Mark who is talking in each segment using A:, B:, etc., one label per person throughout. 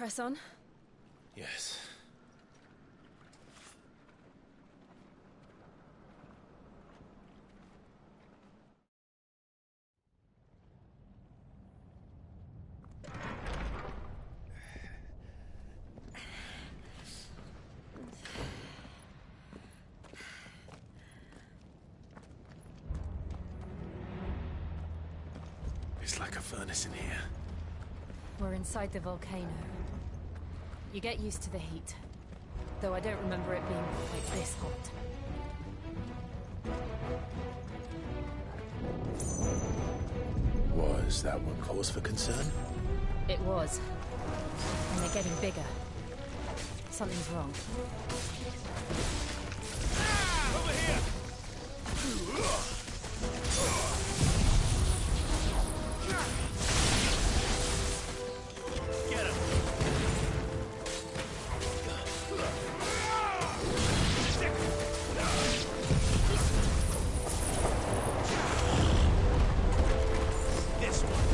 A: Press on.
B: Yes. It's like a furnace in here.
A: We're inside the volcano. You get used to the heat. Though I don't remember it being quite this hot.
B: Was that one cause for concern?
A: It was. And they're getting bigger. Something's wrong.
B: Over here! Get him! This one.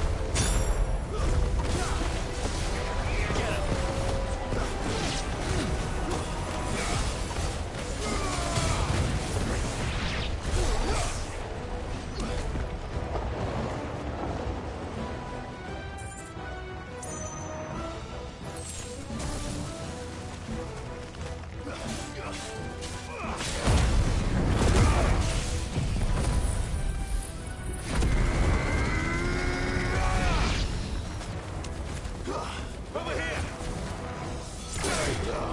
B: Get him! Over here! Get him!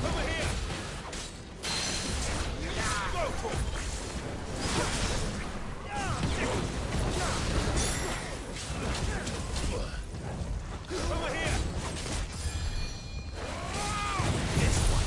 B: Over here! Go for it! Over here! This one!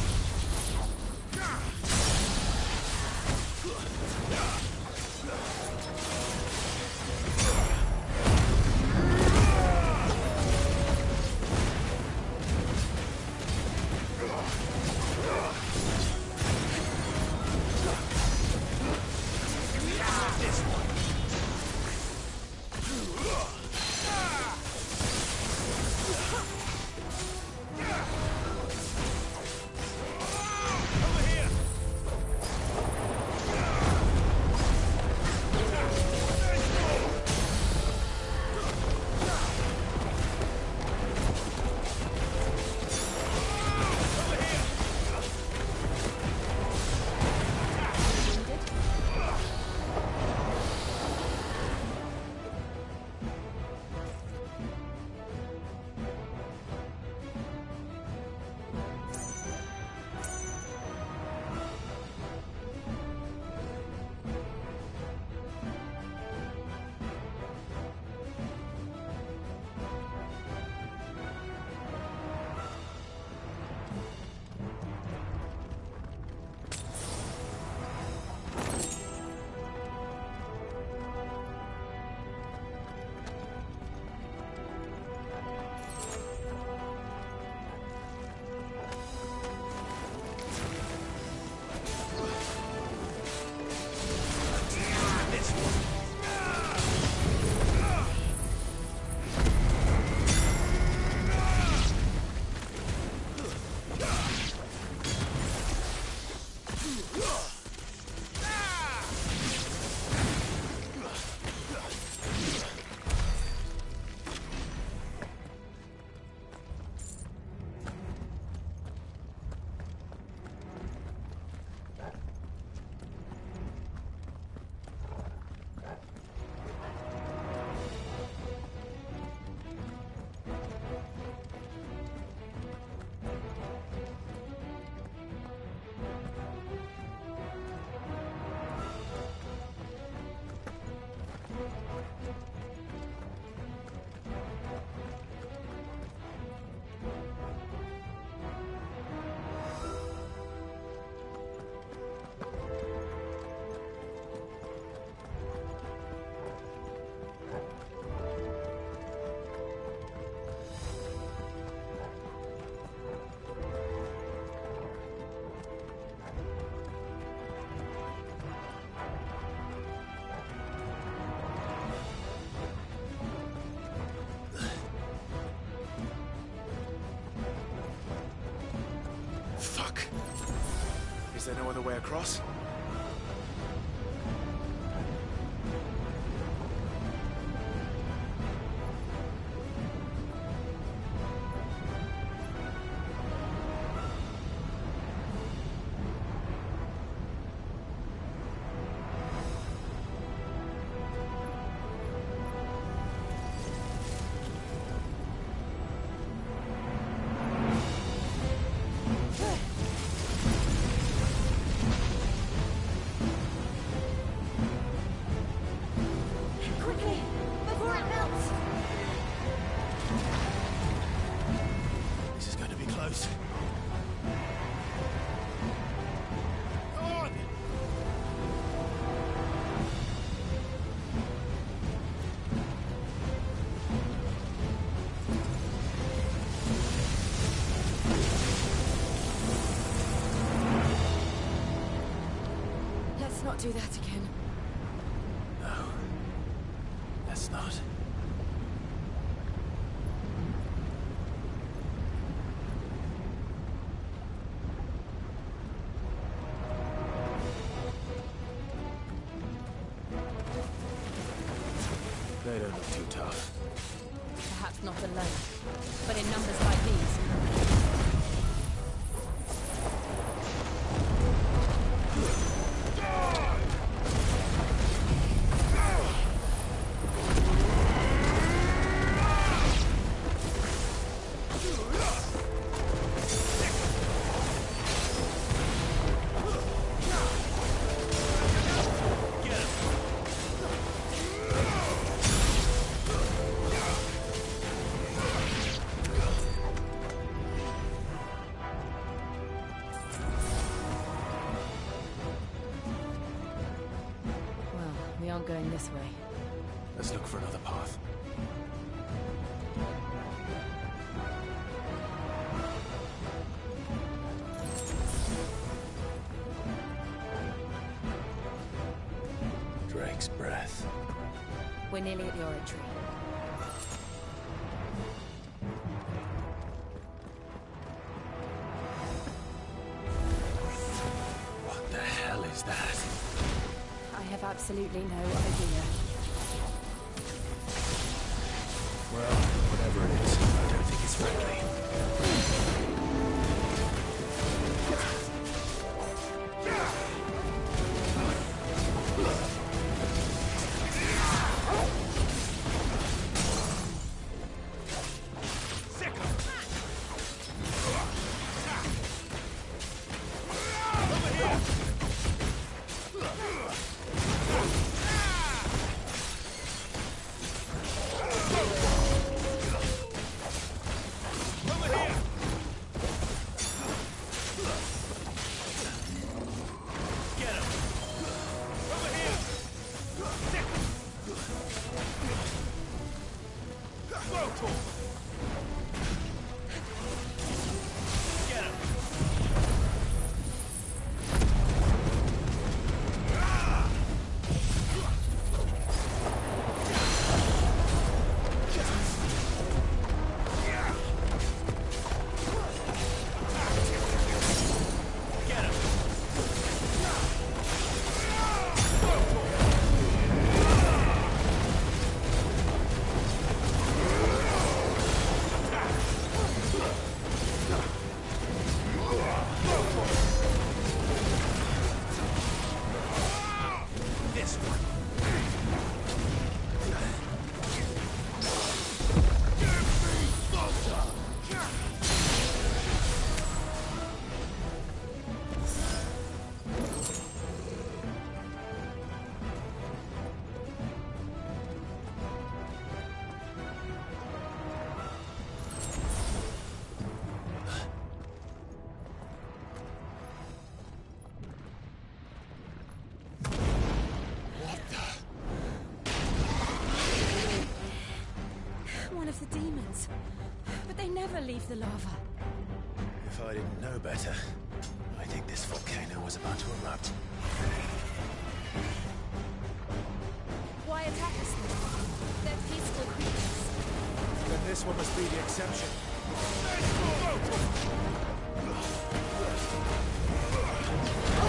C: Is there no other way across?
A: Quickly, before it melts!
C: This is going to be close. Come on!
A: Let's not do that again.
C: No. Let's not. They don't look too tough.
A: Perhaps not alone, but in numbers like these. Well, we aren't going this way.
C: Let's look for another path. Drake's breath.
A: We're nearly at the oratory.
C: What the hell is that?
A: I have absolutely no idea.
C: Well, whatever it is, I don't think it's friendly.
A: the demons. But they never leave the lava.
C: If I didn't know better, I think this volcano was about to erupt.
A: Why attack us then? They're peaceful creatures.
C: Then this one must be the exception.
B: Let's go!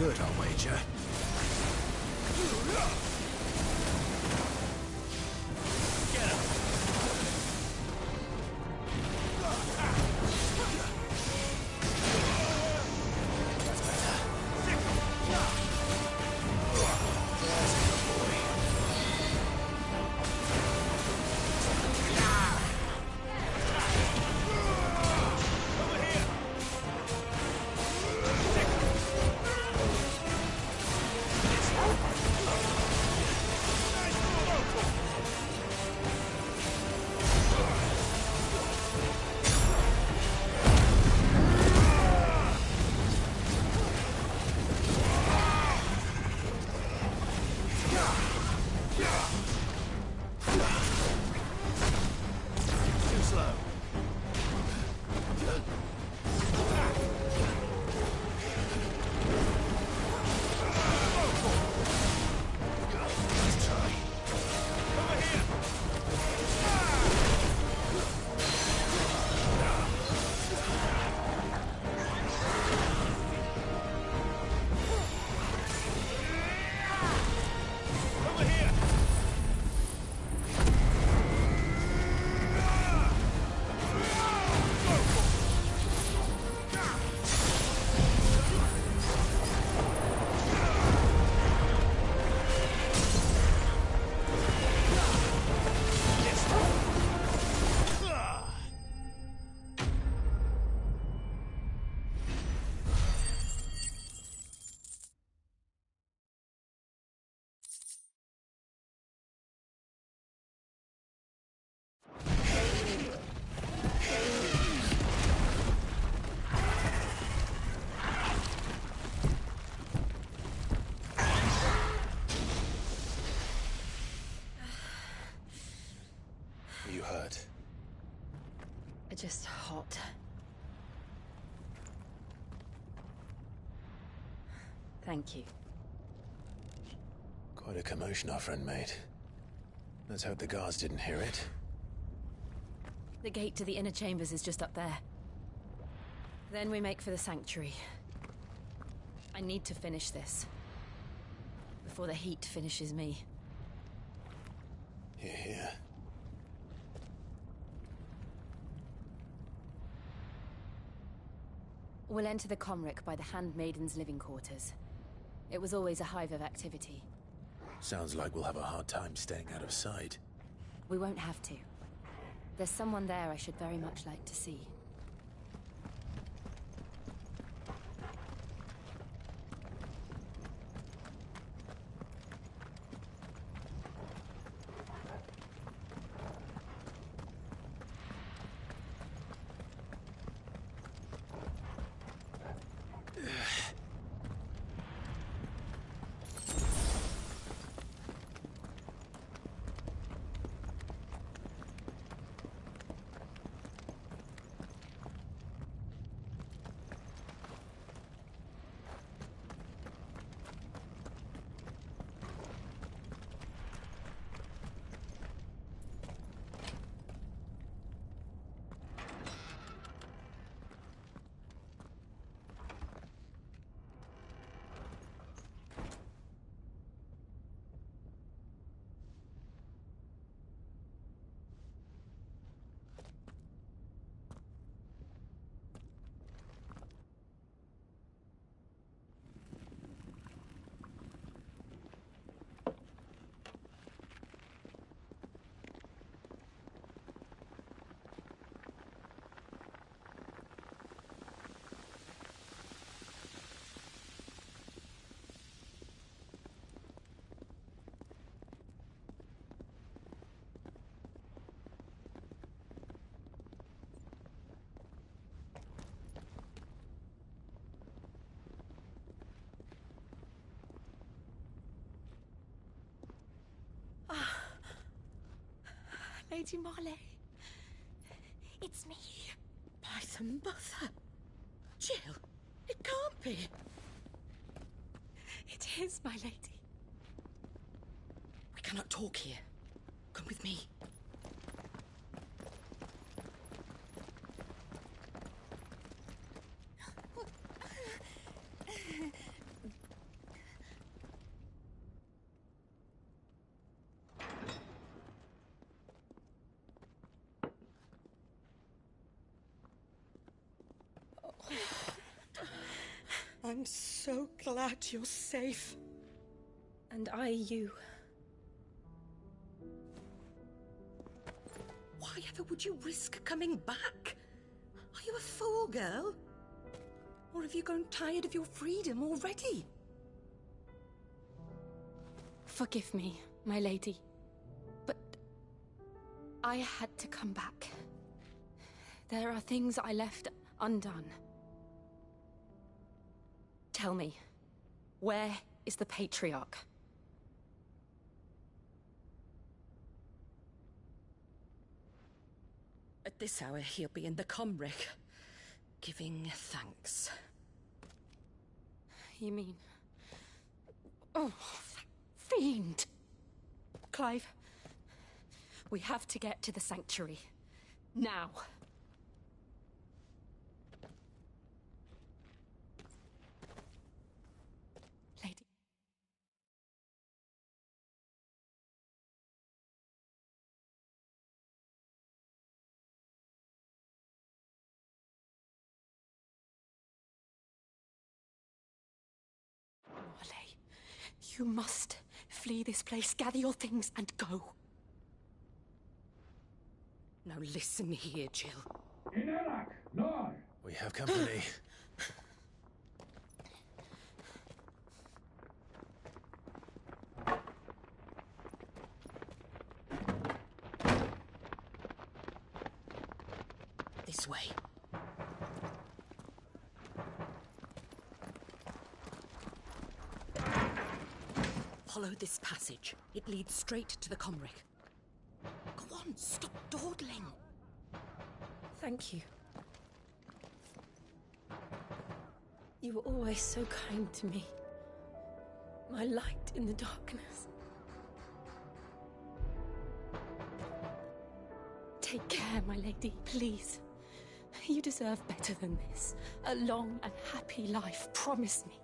C: good, I'll wager.
B: Get him!
C: That's better.
B: Over here!
C: Too slow. Let's try.
B: Over here! Over here!
C: You hurt.
A: Just hot. Thank you.
C: Quite a commotion our friend made. Let's hope the guards didn't hear it.
A: The gate to the inner chambers is just up there. Then we make for the sanctuary. I need to finish this. Before the heat finishes me.
C: Hear, hear.
A: We'll enter the Comric by the Handmaiden's living quarters. It was always a hive of activity.
C: Sounds like we'll have a hard time staying out of sight.
A: We won't have to. There's someone there I should very much like to see.
D: Lady Marley. It's me. By the mother. Jill, it can't be. It is, my lady. We cannot talk here. Come with me. I'm so glad you're safe.
A: And I you.
D: Why ever would you risk coming back? Are you a fool, girl? Or have you grown tired of your freedom already?
A: Forgive me, my lady. But I had to come back. There are things I left undone. Tell me, where is the Patriarch?
D: At this hour, he'll be in the Comric, giving thanks.
A: You mean... Oh, that fiend! Clive, we have to get to the sanctuary. Now. Lady. Marley, you must flee this place, gather your things and go.
D: Now listen here, Jill.
C: We have company.
D: This way. Follow this passage. It leads straight to the Comric. Go on, stop dawdling.
A: Thank you. You were always so kind to me. My light in the darkness. Take care, my lady, please. You deserve better than this. A long and happy life, promise me.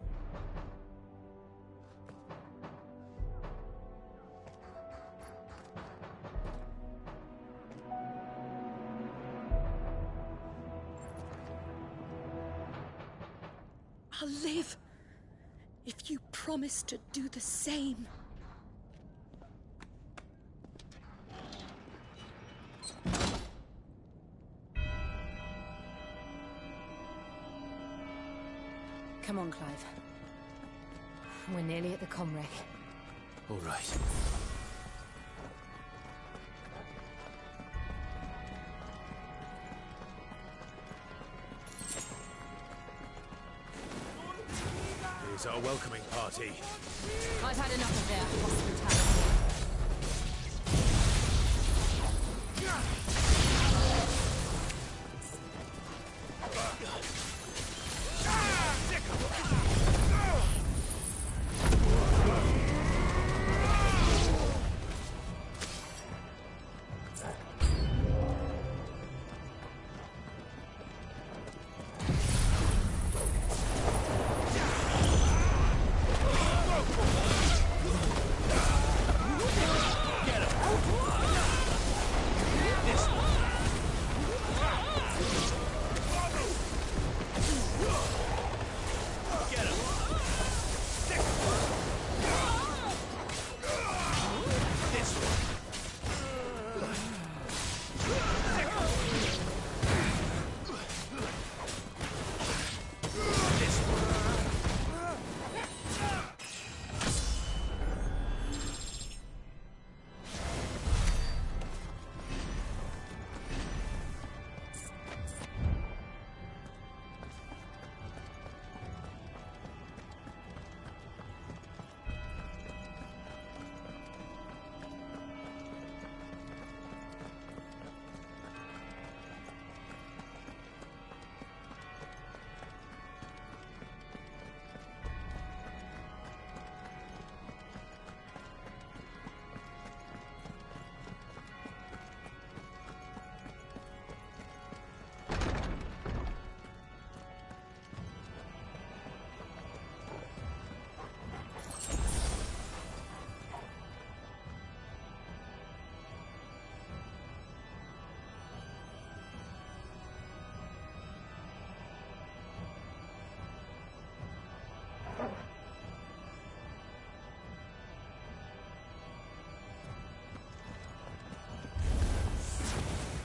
D: I'll live if you promise to do the same.
A: Come on, Clive. We're nearly at the Comric.
C: All right. Here's our welcoming party.
A: I've had enough of their hospitality.
B: This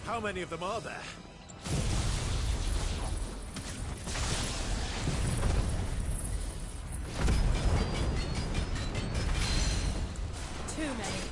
C: How many of them are there?
A: Too many.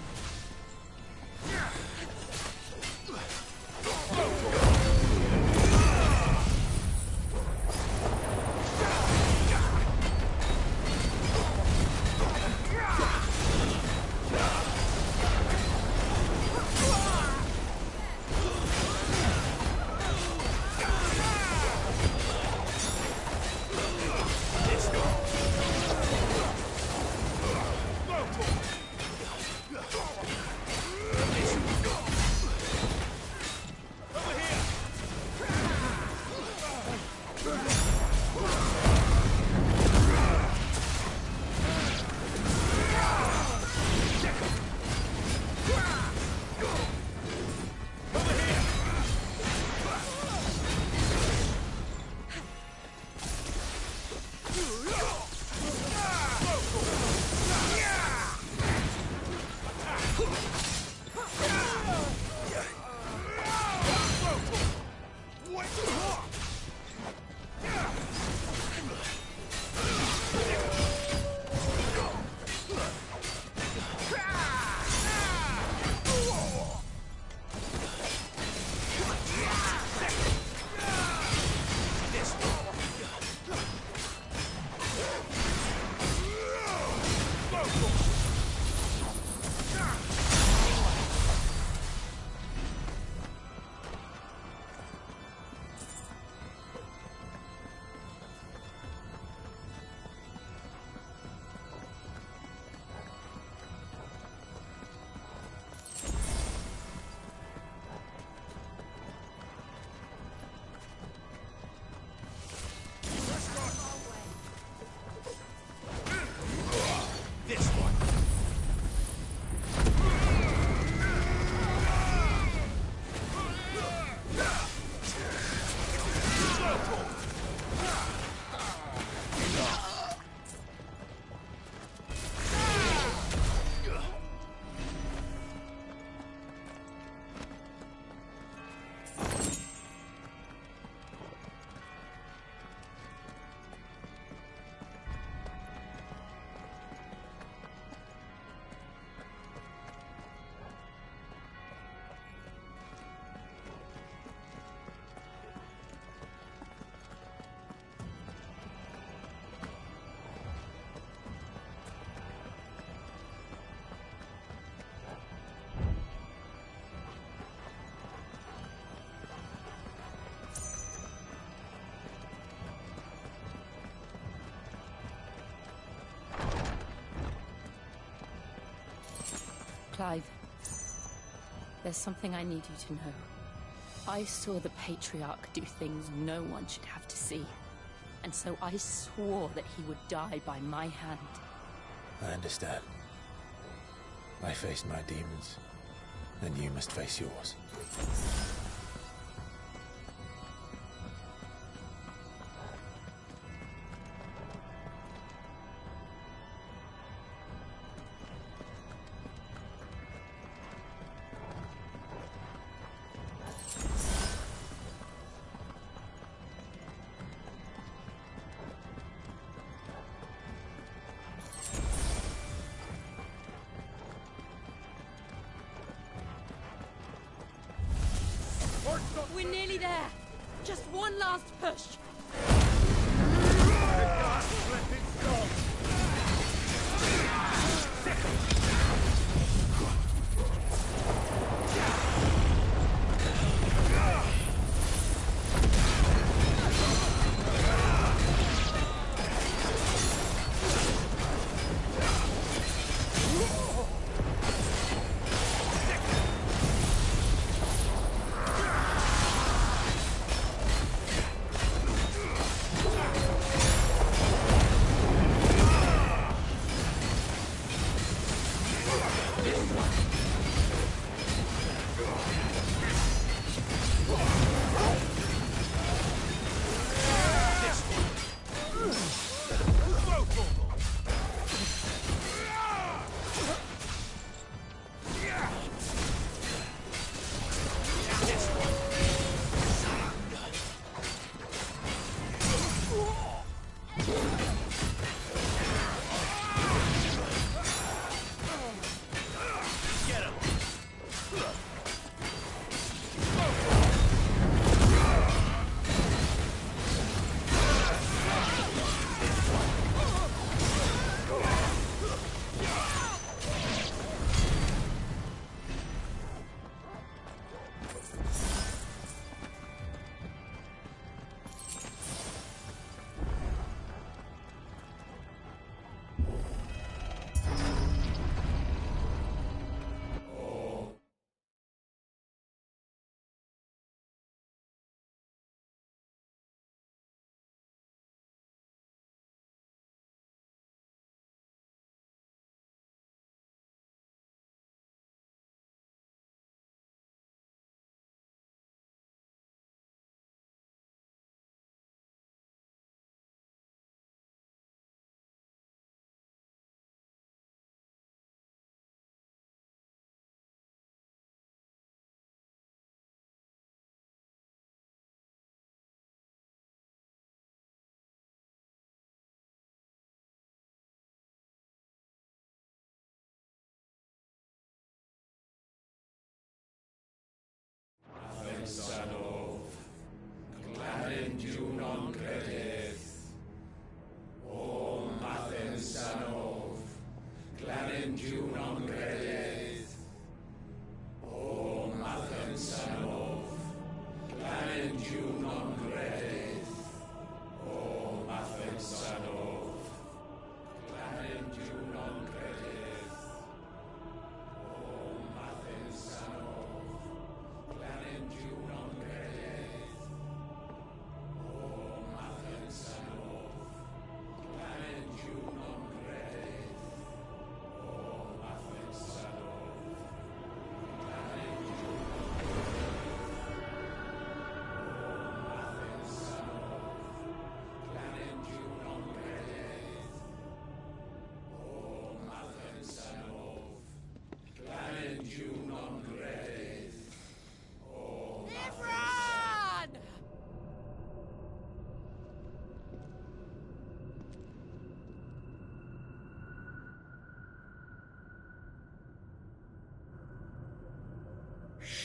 A: Clive, there's something I need you to know. I saw the Patriarch do things no one should have to see. And so I swore that he would die by my hand.
C: I understand. I faced my demons, and you must face yours.
A: We're nearly there. Just one last push.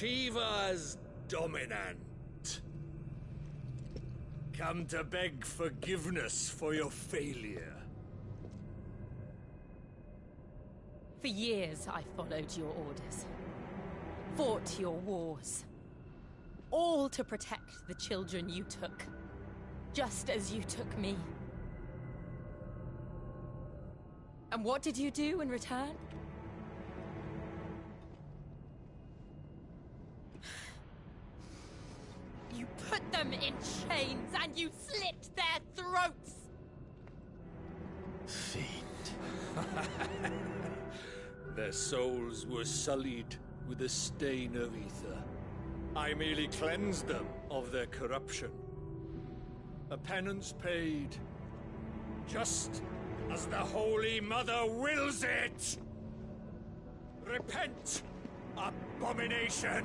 B: Shiva's dominant. Come to beg forgiveness for your failure.
A: For years, I followed your orders. Fought your wars. All to protect the children you took. Just as you took me. And what did you do in return? You put them in chains and you slit their throats!
C: Fiend.
B: Their souls were sullied with the stain of ether. I merely cleansed them of their corruption. A penance paid, just as the Holy Mother wills it! Repent, abomination!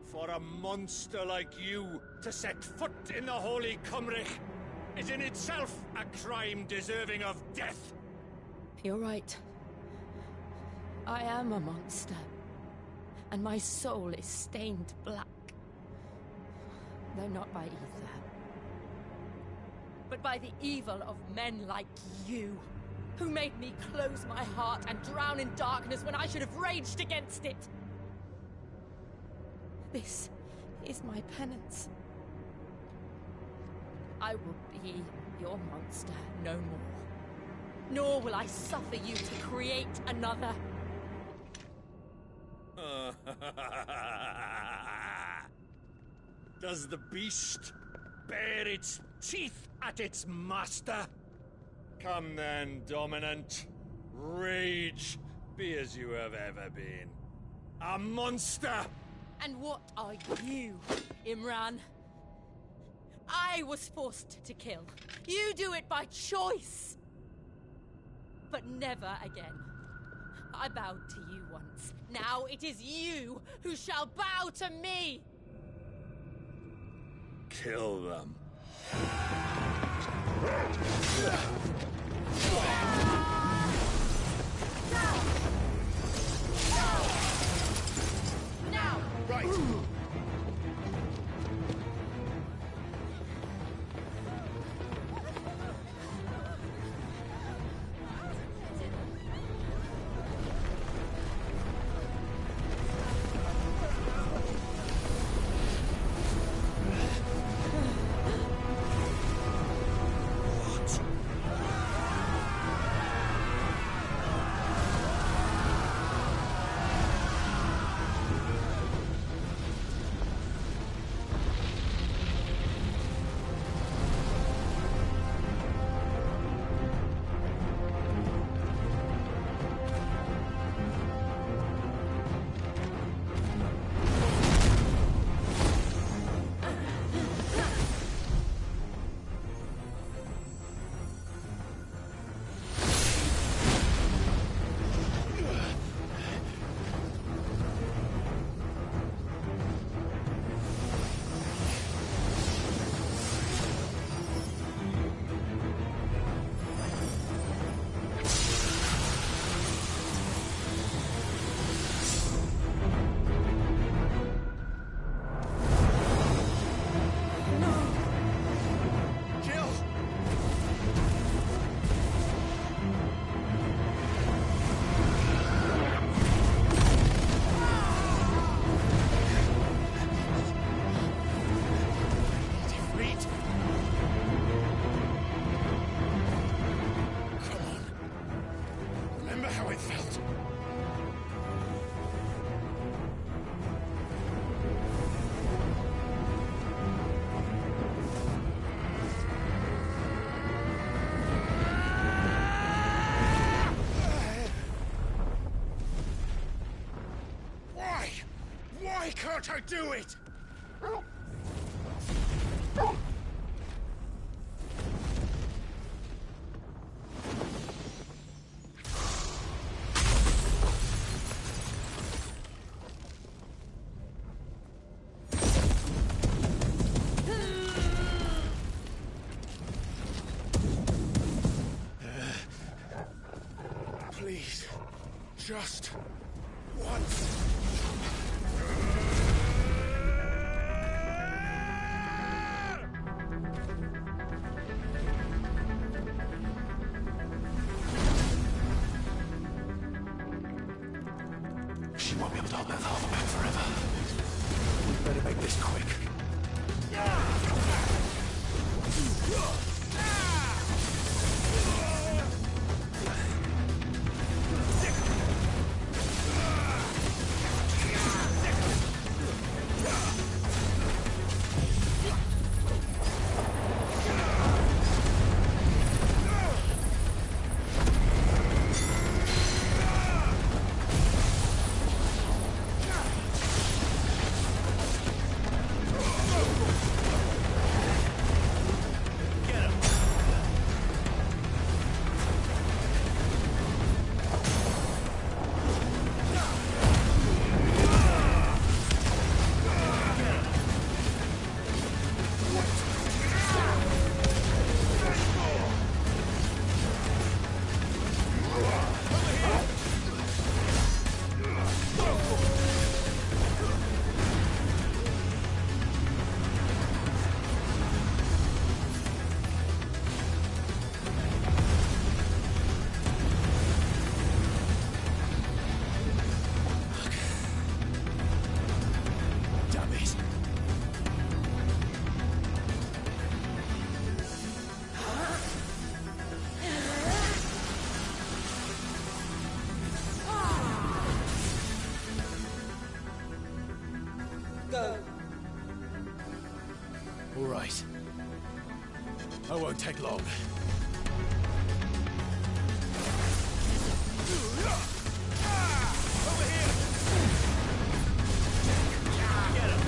B: For a monster like you to set foot in the Holy Cymric is in itself a crime deserving of death.
A: You're right. I am a monster. And my soul is stained black. Though not by ether. But by the evil of men like you, who made me close my heart and drown in darkness when I should have raged against it. This is my penance. I will be your monster no more. Nor will I suffer you to create another.
B: Does the beast bare its teeth at its master? Come then, Dominant. Rage, be as you have ever been. A monster!
A: And what are you, Imran? I was forced to kill. You do it by choice. But never again. I bowed to you once. Now it is you who shall bow to me!
B: Kill them.
A: Now!
B: Right! to do it! Please, just once.
C: She won't be able to hold that armor back forever. We better make this quick.
D: Go.
C: All right. I won't take long.
B: Over here! Get him!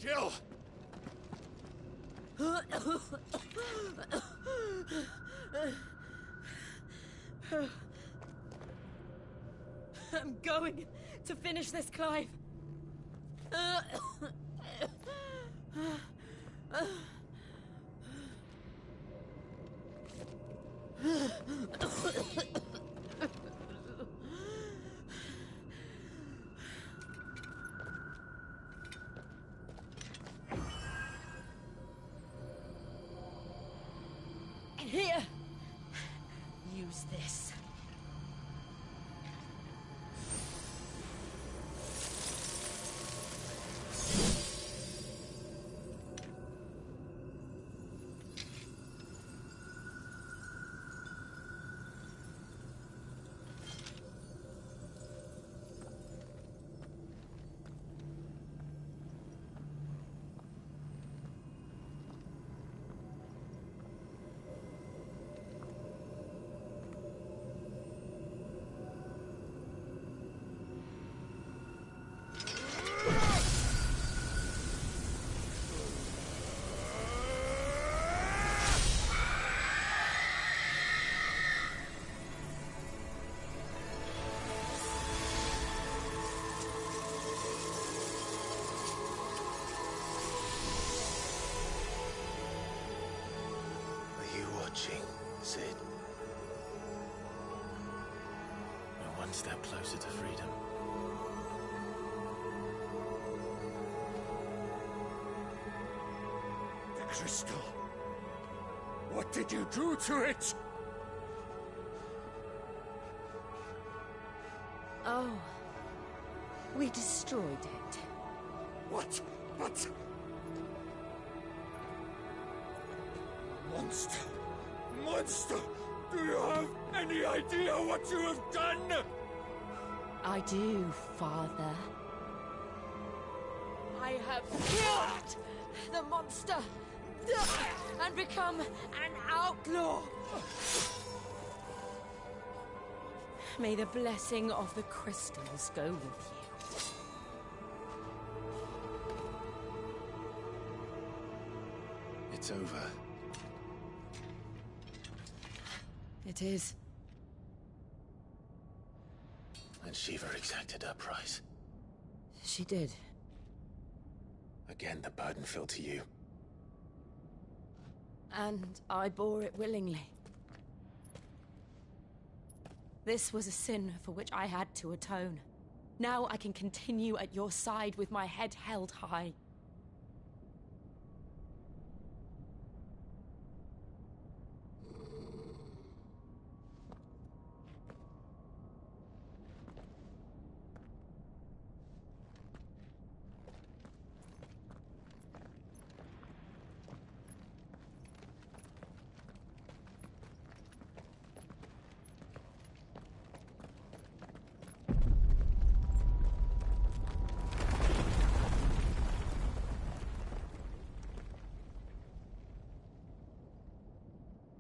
B: Jill!
A: I'm going to finish this, Clive. Here! Use this.
C: Sid. We're one step closer to freedom.
B: The crystal. What did you do to it?
A: Oh. We destroyed it.
B: What? But... Monster! Monster! Do you have any idea what you have done?
A: I do, Father. I have killed the monster and become an outlaw. May the blessing of the crystals go with you.
C: It's over.
A: It is.
C: And Shiva exacted her price.
A: She did.
C: Again, the burden fell to you.
A: And I bore it willingly. This was a sin for which I had to atone. Now I can continue at your side with my head held high.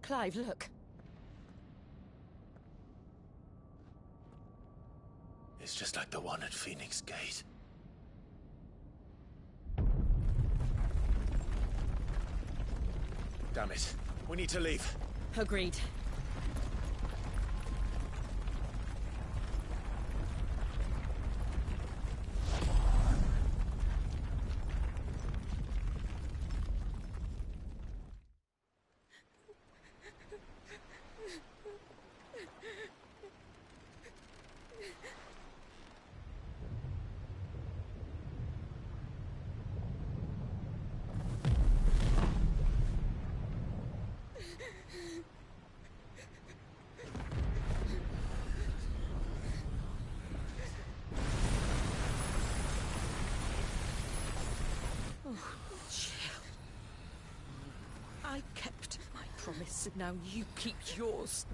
A: Clive, look.
C: It's just like the one at Phoenix Gate. Damn it. We need to leave.
A: Agreed.
D: I kept my promise, and now you keep yours.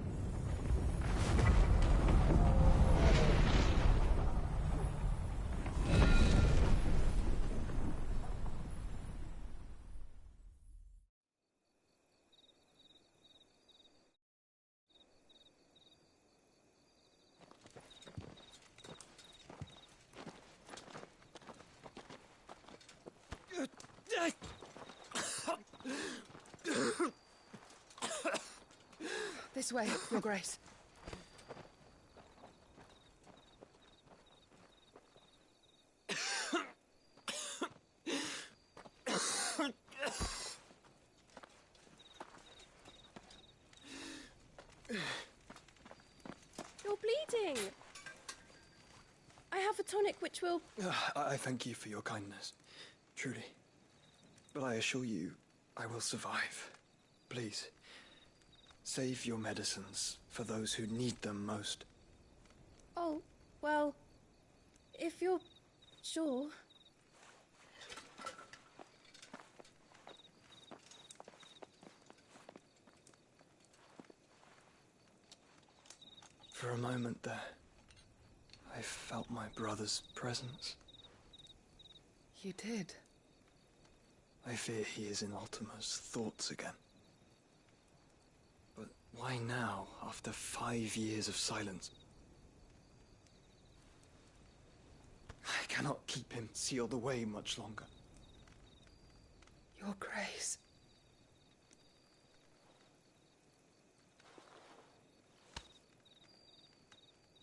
E: This way, Your Grace.
F: You're bleeding. I have a tonic which will...
G: I thank you for your kindness, truly. But I assure you, I will survive. Please, save your medicines for those who need them most.
F: Oh, well, if you're sure...
G: For a moment there, I felt my brother's presence.
E: You did?
G: I fear he is in Ultima's thoughts again. But why now, after 5 years of silence? I cannot keep him sealed away much longer.
E: Your Grace.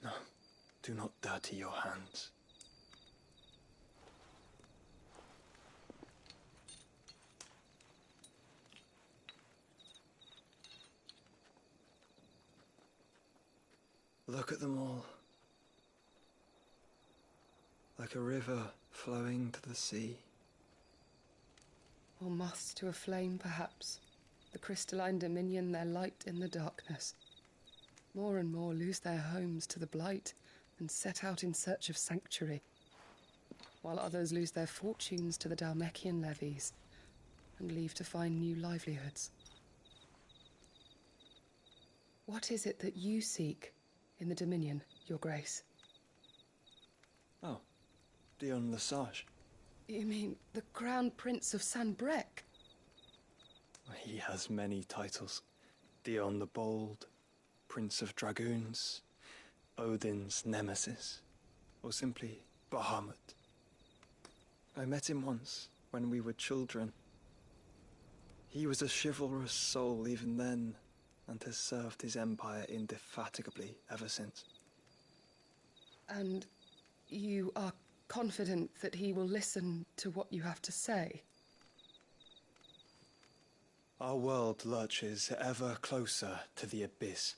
G: No, do not dirty your hands. Look at them all. Like a river flowing to the sea.
E: Or moths to a flame, perhaps. The crystalline dominion their light in the darkness. More and more lose their homes to the blight and set out in search of sanctuary, while others lose their fortunes to the Dhalmekian levies and leave to find new livelihoods. What is it that you seek in the Dominion, Your Grace?
G: Oh, Dion Lesage.
E: You mean the Crown Prince of Sanbrec?
G: He has many titles. Dion the Bold, Prince of Dragoons, Odin's Nemesis, or simply Bahamut. I met him once, when we were children. He was a chivalrous soul even then, and has served his empire indefatigably ever since.
E: And you are confident that he will listen to what you have to say?
G: Our world lurches ever closer to the abyss,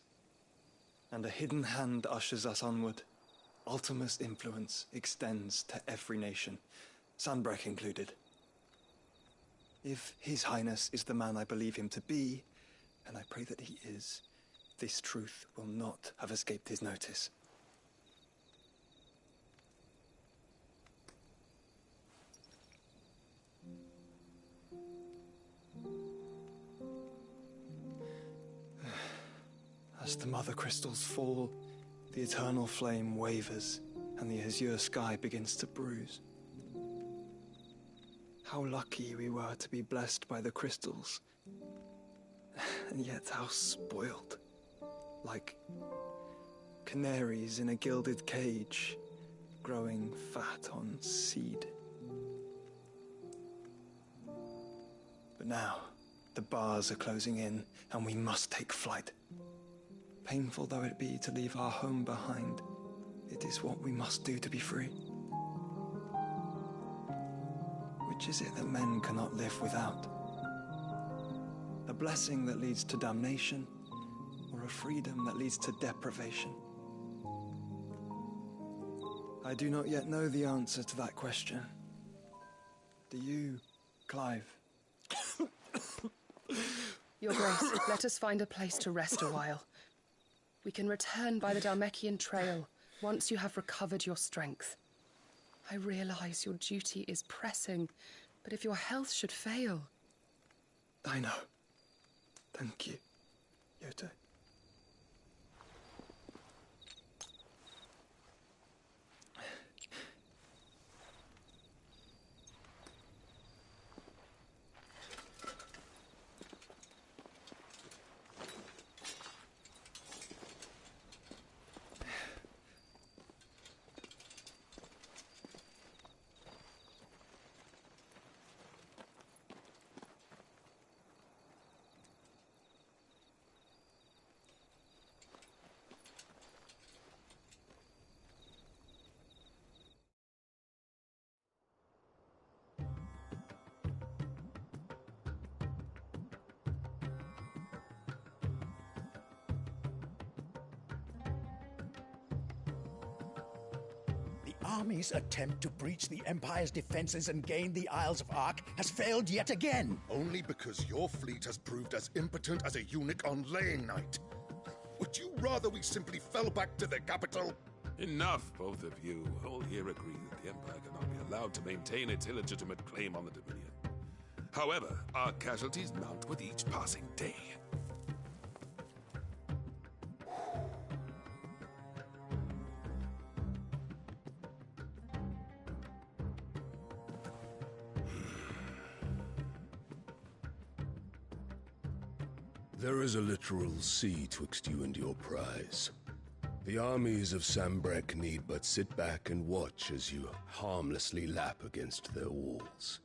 G: and a hidden hand ushers us onward. Ultima's influence extends to every nation, Sanbrec included. If His Highness is the man I believe him to be, and I pray that he is, this truth will not have escaped his notice. As the mother crystals fall, the eternal flame wavers, and the azure sky begins to bruise. How lucky we were to be blessed by the crystals, and yet how spoiled. Like canaries in a gilded cage, growing fat on seed. But now, the bars are closing in, and we must take flight. Painful though it be to leave our home behind, it is what we must do to be free. Which is it that men cannot live without? A blessing that leads to damnation, or a freedom that leads to deprivation? I do not yet know the answer to that question. Do you, Clive?
E: Your Grace, let us find a place to rest a while. We can return by the Dhalmekian trail once you have recovered your strength. I realize your duty is pressing, but if your health should fail...
G: I know. Thank you, Yote.
H: army's attempt to breach the Empire's defenses and gain the Isles of Ark has failed yet again.
I: Only because your fleet has proved as impotent as a eunuch on laying night. Would you rather we simply fell back to the capital?
J: Enough, both of you. All here agree that the Empire cannot be allowed to maintain its illegitimate claim on the Dominion. However, our casualties mount with each passing day.
K: There is a literal sea twixt you and your prize. The armies of Sambrek need but sit back and watch as you harmlessly lap against their walls.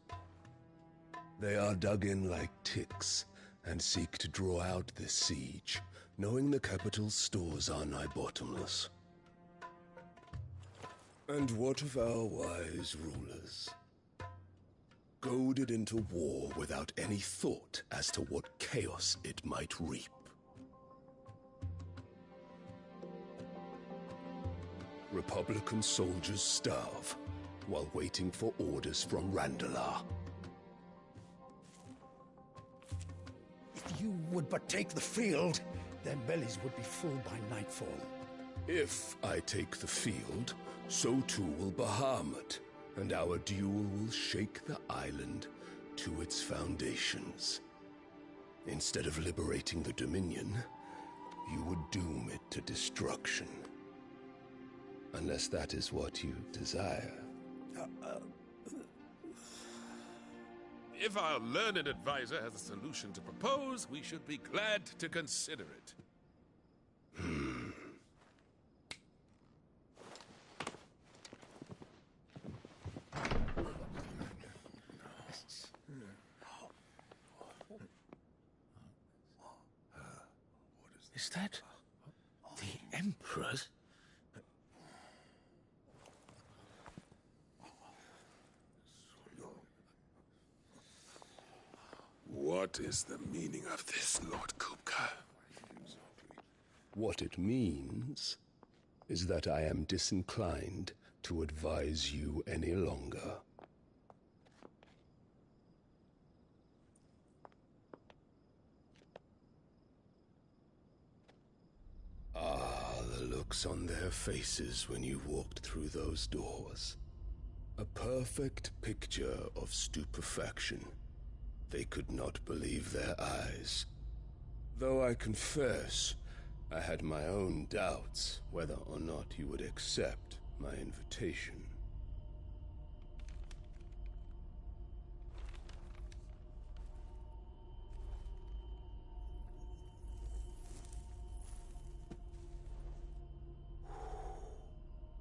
K: They are dug in like ticks and seek to draw out this siege, knowing the capital's stores are nigh bottomless. And what of our wise rulers? Goaded into war without any thought as to what chaos it might reap. Republican soldiers starve while waiting for orders from Randalar.
H: If you would but take the field, their bellies would be full by nightfall.
K: If I take the field, so too will Bahamut, and our duel will shake the island to its foundations. Instead of liberating the Dominion, you would doom it to destruction. Unless that is what you desire.
J: If our learned advisor has a solution to propose, we should be glad to consider it.
H: Is that the Emperor's?
J: What is the meaning of this, Lord Kupka?
K: What it means is that I am disinclined to advise you any longer. Ah, the looks on their faces when you walked through those doors. A perfect picture of stupefaction. They could not believe their eyes. Though I confess, I had my own doubts whether or not you would accept my invitation.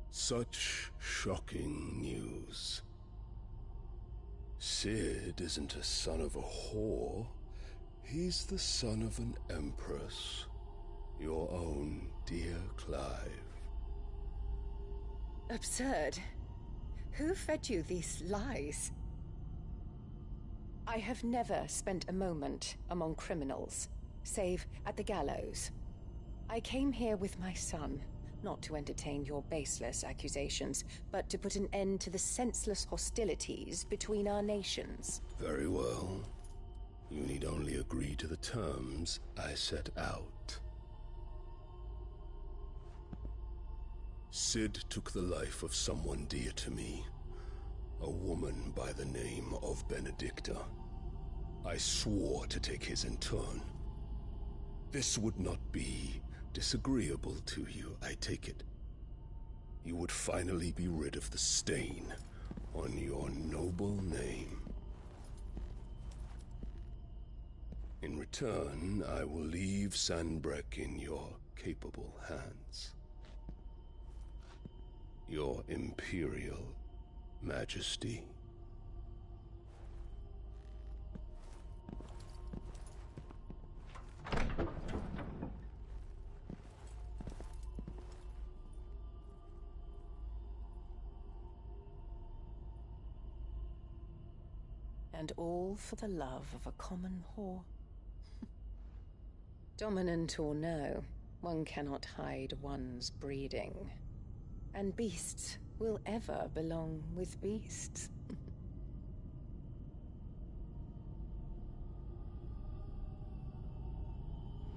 K: Such shocking news. Sid isn't a son of a whore. He's the son of an empress. Your own dear Clive.
L: Absurd. Who fed you these lies? I have never spent a moment among criminals, save at the gallows. I came here with my son, not to entertain your baseless accusations, but to put an end to the senseless hostilities between our nations.
K: Very well. You need only agree to the terms I set out. Sid took the life of someone dear to me, a woman by the name of Benedicta. I swore to take his in turn. This would not be disagreeable to you, I take it. You would finally be rid of the stain on your noble name. In return, I will leave Sanbrek in your capable hands. Your Imperial Majesty.
L: And all for the love of a common whore. Dominant or no, one cannot hide one's breeding. And beasts will ever belong with beasts.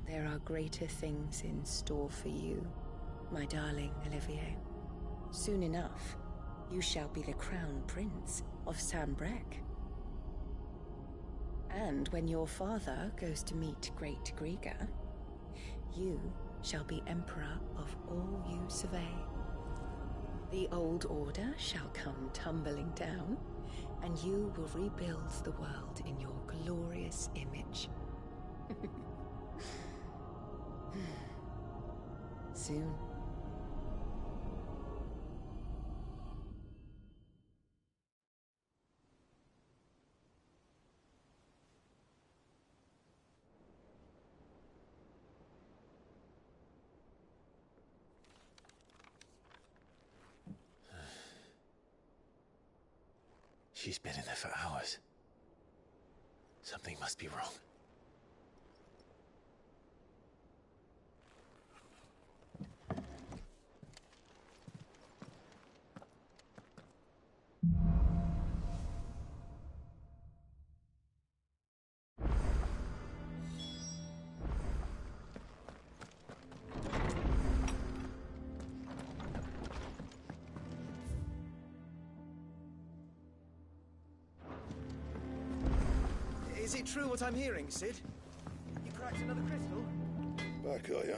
L: There are greater things in store for you, my darling Olivier. Soon enough, you shall be the crown prince of Sambrec. And when your father goes to meet Great Griga, you shall be emperor of all you survey. The old order shall come tumbling down, and you will rebuild the world in your glorious image. Soon.
C: She's been in there for hours. Something must be wrong.
M: Is it true what I'm hearing, Sid? You cracked another crystal?
K: Back, are ya?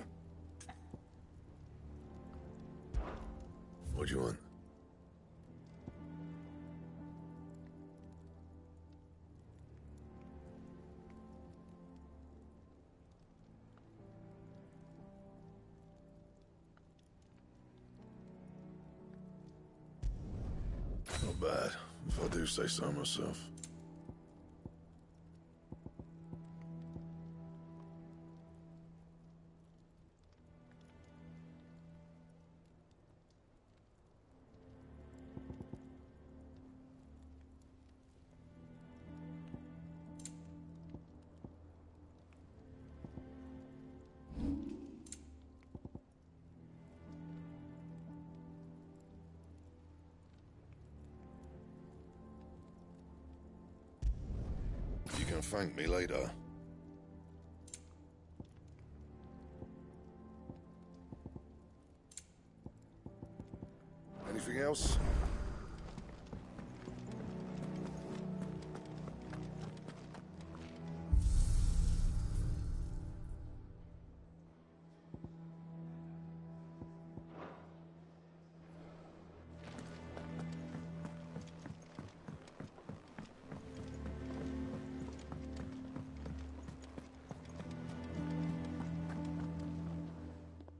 K: What do you want? Not bad, if I do say so myself. You can thank me later. Anything else?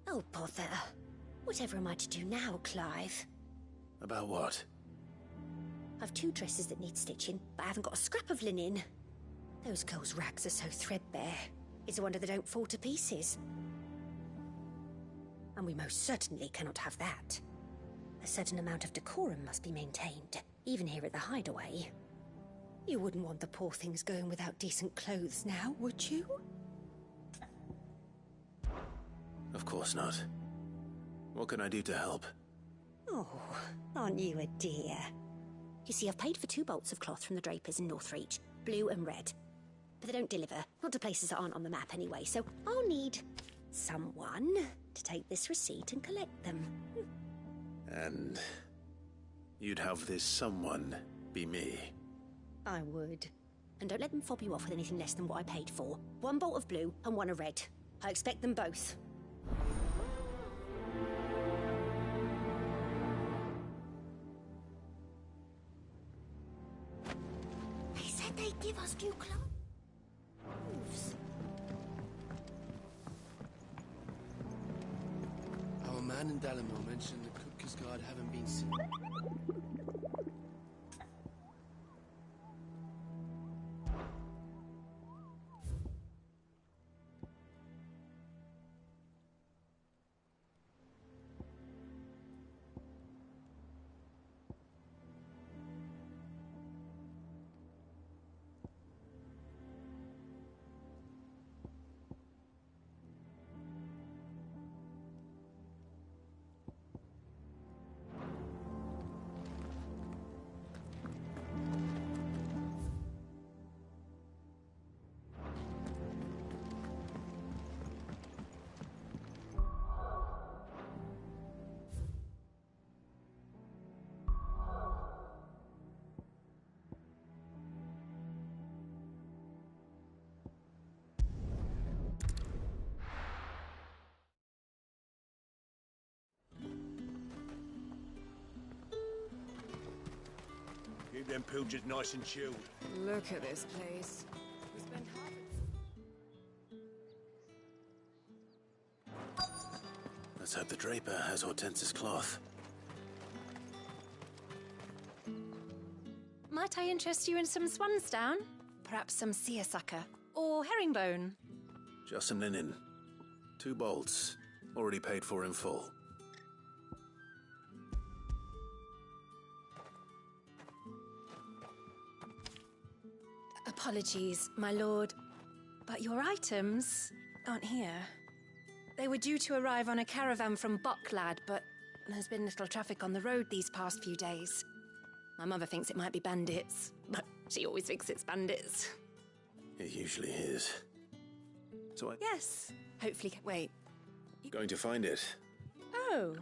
N: Oh, bother. Whatever am I to do now, Clive?
C: About what?
N: I've 2 dresses that need stitching, but I haven't got a scrap of linen. Those girls' rags are so threadbare. It's a wonder they don't fall to pieces. And we most certainly cannot have that. A certain amount of decorum must be maintained, even here at the hideaway. You wouldn't want the poor things going without decent clothes now, would you?
C: Of course not. What can I do to help?
N: Oh, aren't you a dear? You see, I've paid for 2 bolts of cloth from the drapers in Northreach, blue and red. But they don't deliver, not to places that aren't on the map anyway, so I'll need someone to take this receipt and collect them.
C: And you'd have this someone be me?
N: I would. And don't let them fob you off with anything less than what I paid for. 1 bolt of blue and 1 of red. I expect them both. They said they'd give us new clothes.
O: Our man in Dalamore mentioned the Kupka's guard haven't been seen.
B: Keep them pilgers nice and chilled.
F: Look at this place. We spent half
C: Let's hope the Draper has Hortense's cloth.
A: Might I interest you in some swansdown? Perhaps some seersucker or herringbone?
C: Just some linen. 2 bolts. Already paid for in full.
A: Apologies, my lord, but your items aren't here. They were due to arrive on a caravan from Bucklad, but there's been little traffic on the road these past few days. My mother thinks it might be bandits, but she always thinks it's bandits.
C: It usually is. So I...
A: Yes, hopefully... Wait.
C: Going to find it.
A: Oh.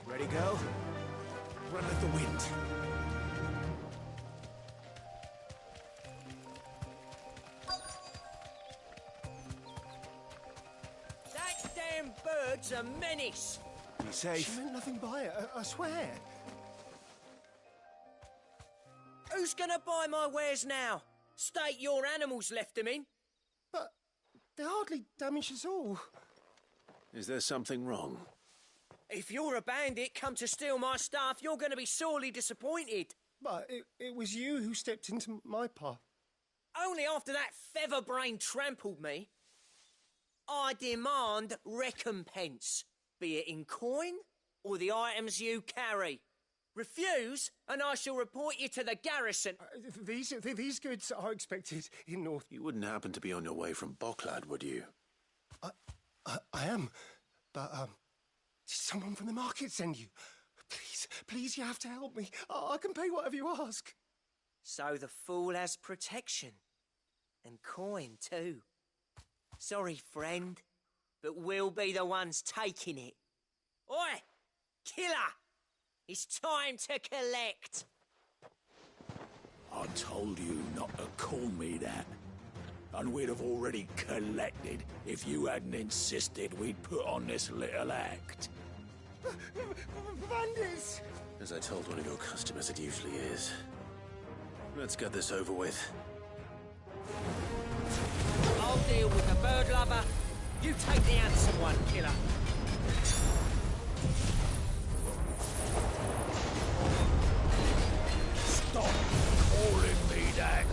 M: Ready, girl? Run with the wind.
P: That damn bird's a menace.
M: Be safe.
H: She meant nothing by it, I swear.
P: Who's gonna buy my wares now? State your animals left them in.
H: But they hardly damaged us all.
C: Is there something wrong?
P: If you're a bandit come to steal my stuff, you're going to be sorely disappointed.
H: But it was you who stepped into my path.
P: Only after that feather-brain trampled me. I demand recompense, be it in coin or the items you carry. Refuse, and I shall report you to the garrison.
H: These goods are expected in North...
C: You wouldn't happen to be on your way from Bucklad, would you?
H: I am, but, did someone from the market send you? Please, you have to help me. I can pay whatever you ask.
P: So the fool has protection. And coin, too. Sorry, friend, but we'll be the ones taking it. Oi! Killer! It's time to collect!
Q: I told you not to call me that. And we'd have already collected if you hadn't insisted we'd put on this little act.
H: Bandits!
C: As I told one of your customers, it usually is. Let's get this over with.
P: I'll deal with the bird lover. You take the handsome one, killer.
Q: Stop calling me that.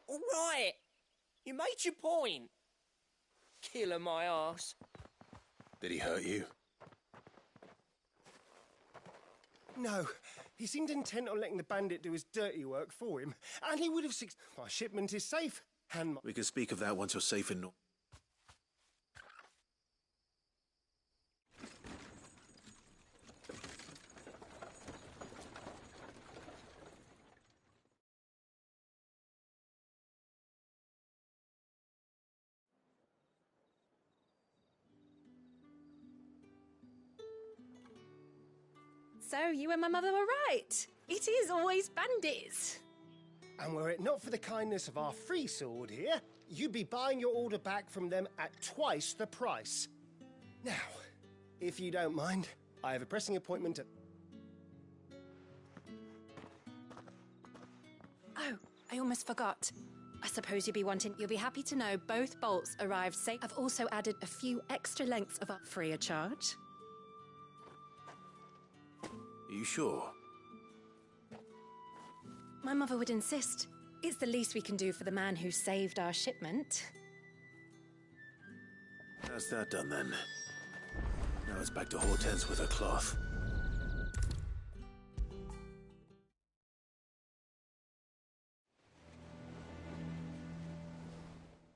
P: All right. You made your point. Killer my ass.
C: Did he hurt you?
H: No. He seemed intent on letting the bandit do his dirty work for him. And he would have... My shipment is safe. And
C: We can speak of that once you're safe in...
F: So you and my mother were right. It is always bandits.
H: And were it not for the kindness of our free sword here, you'd be buying your order back from them at twice the price. Now, if you don't mind, I have a pressing appointment at...
F: Oh, I almost forgot. I suppose you'll be happy to know both bolts arrived safe. I've also added a few extra lengths of our free of charge.
C: Are you sure?
F: My mother would insist. It's the least we can do for the man who saved our shipment.
C: That's that done then. Now it's back to Hortense with her cloth.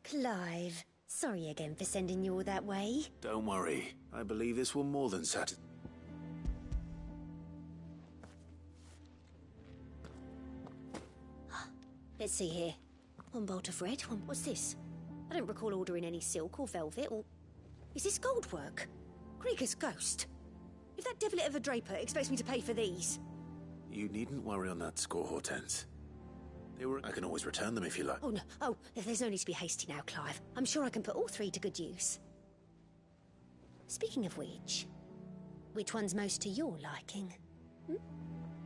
N: Clive, sorry again for sending you all that way.
C: Don't worry. I believe this will more than satisfy.
N: Let's see here. One bolt of red, what's this? I don't recall ordering any silk or velvet or... Is this gold work? Krieger's ghost. If that devilet of a draper expects me to pay for these...
C: You needn't worry on that score, Hortense. I can always return them if you like.
N: Oh, no. Oh, there's no need to be hasty now, Clive. I'm sure I can put all three to good use. Speaking of which one's most to your liking?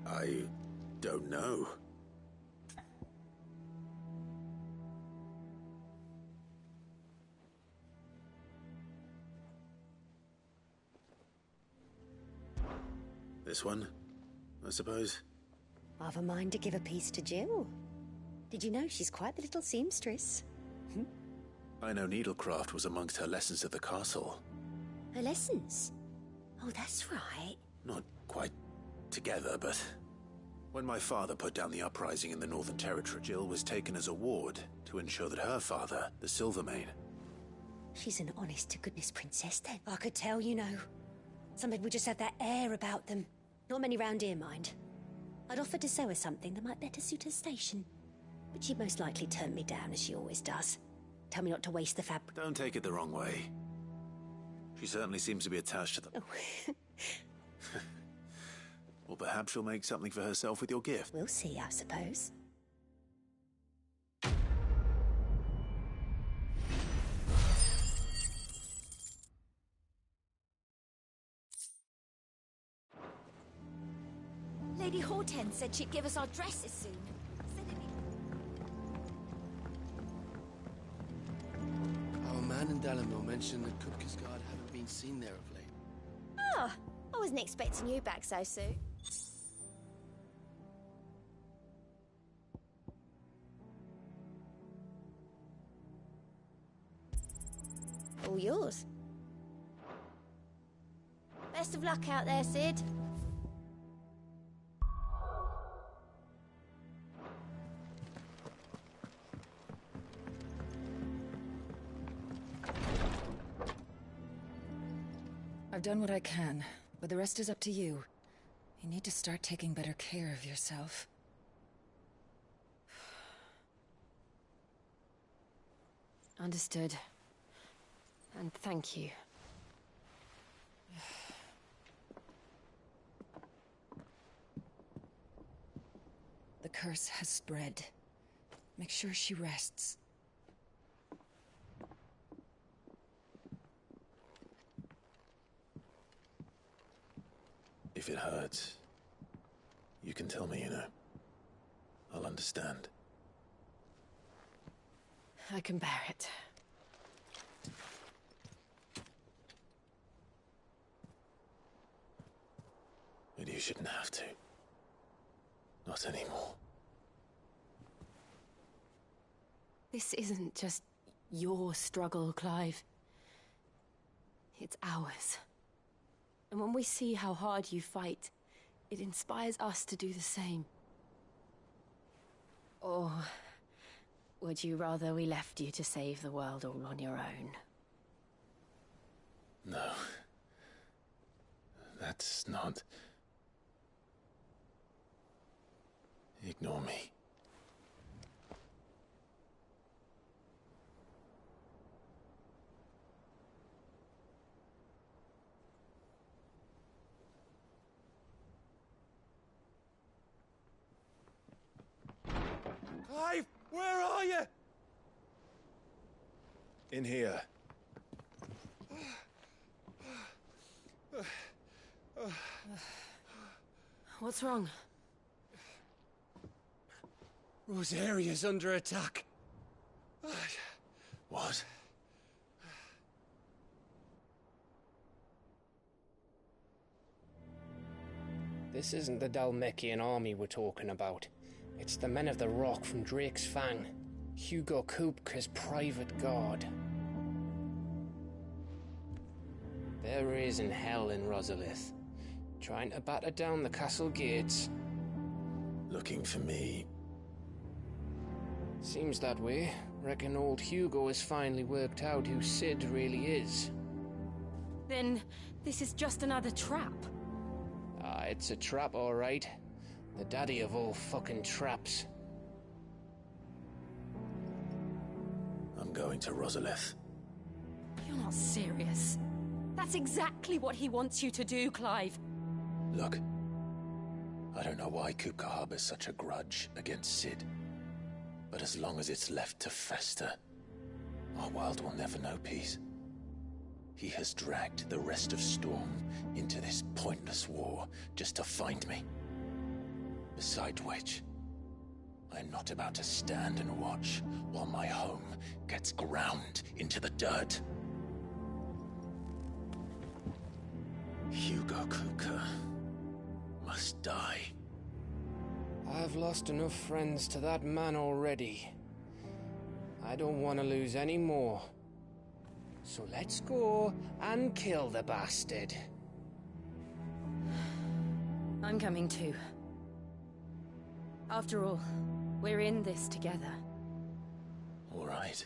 C: I don't know. This one, I suppose.
N: I've a mind to give a piece to Jill. Did you know she's quite the little seamstress?
C: I know needlecraft was amongst her lessons at the castle.
N: Her lessons? Oh, that's right.
C: Not quite together, but... When my father put down the uprising in the Northern Territory, Jill was taken as a ward to ensure that her father, the Silvermane...
N: She's an honest-to-goodness princess, then. I could tell, you know. Some people just have that air about them. Not many round here, mind. I'd offered to sew her something that might better suit her station. But she'd most likely turn me down, as she always does. Tell me not to waste the fabric.
C: Don't take it the wrong way. She certainly seems to be attached to them.
N: Oh.
C: Well, perhaps she'll make something for herself with your gift.
N: We'll see, I suppose.
R: Lady Hortense said she'd give us our dresses soon.
O: Our man in Dalamil mentioned that Kupka's guard haven't been seen there of late.
R: Oh, I wasn't expecting you back so soon. All yours. Best of luck out there, Sid.
S: I've done what I can, but the rest is up to you. You need to start taking better care of yourself.
A: Understood. And thank you.
S: The curse has spread. Make sure she rests.
C: If it hurts, you can tell me, you know. I'll understand.
A: I can bear it.
C: But you shouldn't have to. Not anymore.
A: This isn't just your struggle, Clive. It's ours. And when we see how hard you fight, it inspires us to do the same. Or would you rather we left you to save the world all on your own?
C: No. That's not... Ignore me.
G: Clive, where are you? In here.
A: What's wrong?
H: Rosaria's under attack.
C: What?
T: This isn't the Dalmekian army we're talking about. It's the men of the Rock from Drake's Fang. Hugo Kupka's private guard. There is in hell in Rosalith, trying to batter down the castle gates.
C: Looking for me.
T: Seems that way. Reckon old Hugo has finally worked out who Sid really is.
A: Then this is just another trap.
T: Ah, it's a trap, all right. The daddy of all fucking traps.
C: I'm going to Rosalith.
A: You're not serious. That's exactly what he wants you to do, Clive.
C: Look, I don't know why Kupka harbors such a grudge against Sid, but as long as it's left to fester, our world will never know peace. He has dragged the rest of Storm into this pointless war just to find me. Besides which, I'm not about to stand and watch while my home gets ground into the dirt. Hugo Kupka must die.
T: I've lost enough friends to that man already. I don't want to lose any more. So let's go and kill the bastard.
A: I'm coming too. After all, we're in this together.
C: All right.